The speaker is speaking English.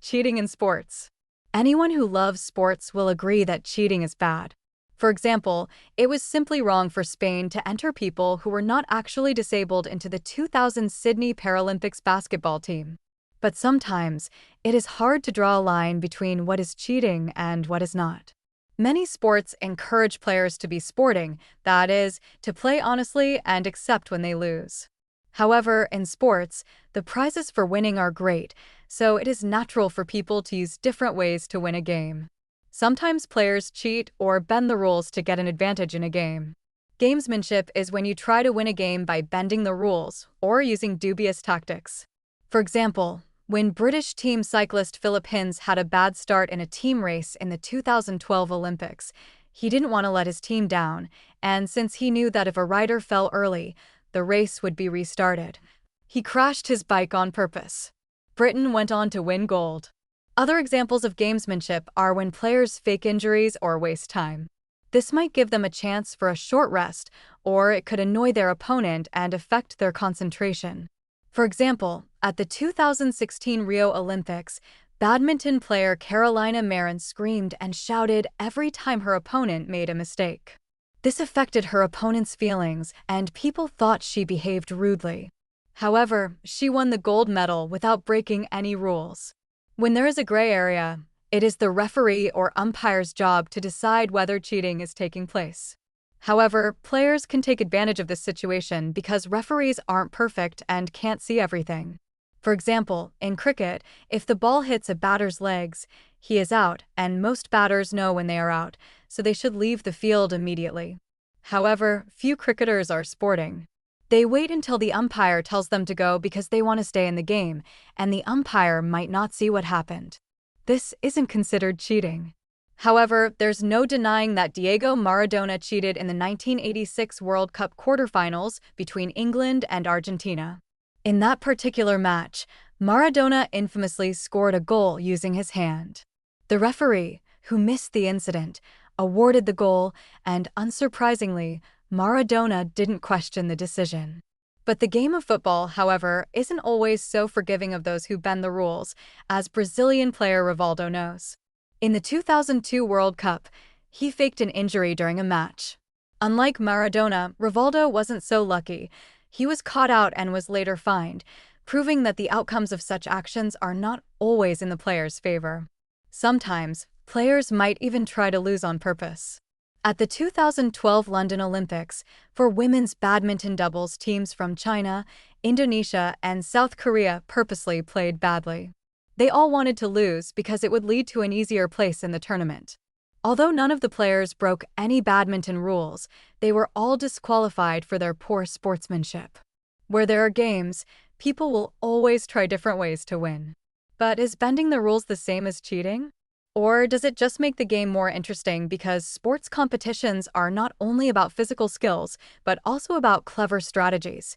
Cheating in sports. Anyone who loves sports will agree that cheating is bad. For example, it was simply wrong for Spain to enter people who were not actually disabled into the 2000 Sydney Paralympics basketball team. But sometimes, it is hard to draw a line between what is cheating and what is not. Many sports encourage players to be sporting, that is, to play honestly and accept when they lose. However, in sports, the prizes for winning are great, so it is natural for people to use different ways to win a game. Sometimes players cheat or bend the rules to get an advantage in a game. Gamesmanship is when you try to win a game by bending the rules or using dubious tactics. For example, when British team cyclist Philip Hinds had a bad start in a team race in the 2012 Olympics, he didn't want to let his team down, and since he knew that if a rider fell early, the race would be restarted, he crashed his bike on purpose. Britain went on to win gold. Other examples of gamesmanship are when players fake injuries or waste time. This might give them a chance for a short rest, or it could annoy their opponent and affect their concentration. For example, at the 2016 Rio Olympics, badminton player Carolina Marin screamed and shouted every time her opponent made a mistake. This affected her opponent's feelings, and people thought she behaved rudely. However, she won the gold medal without breaking any rules. When there is a gray area, it is the referee or umpire's job to decide whether cheating is taking place. However, players can take advantage of this situation because referees aren't perfect and can't see everything. For example, in cricket, if the ball hits a batter's legs, he is out, and most batters know when they are out, so they should leave the field immediately. However, few cricketers are sporting. They wait until the umpire tells them to go because they want to stay in the game, and the umpire might not see what happened. This isn't considered cheating. However, there's no denying that Diego Maradona cheated in the 1986 World Cup quarterfinals between England and Argentina. In that particular match, Maradona infamously scored a goal using his hand. The referee, who missed the incident, awarded the goal, and unsurprisingly, Maradona didn't question the decision. But the game of football, however, isn't always so forgiving of those who bend the rules, as Brazilian player Rivaldo knows. In the 2002 World Cup, he faked an injury during a match. Unlike Maradona, Rivaldo wasn't so lucky. He was caught out and was later fined, proving that the outcomes of such actions are not always in the player's favor. Sometimes, players might even try to lose on purpose. At the 2012 London Olympics, for women's badminton doubles, teams from China, Indonesia, and South Korea purposely played badly. They all wanted to lose because it would lead to an easier place in the tournament. Although none of the players broke any badminton rules, they were all disqualified for their poor sportsmanship. Where there are games, people will always try different ways to win. But is bending the rules the same as cheating? Or does it just make the game more interesting because sports competitions are not only about physical skills, but also about clever strategies,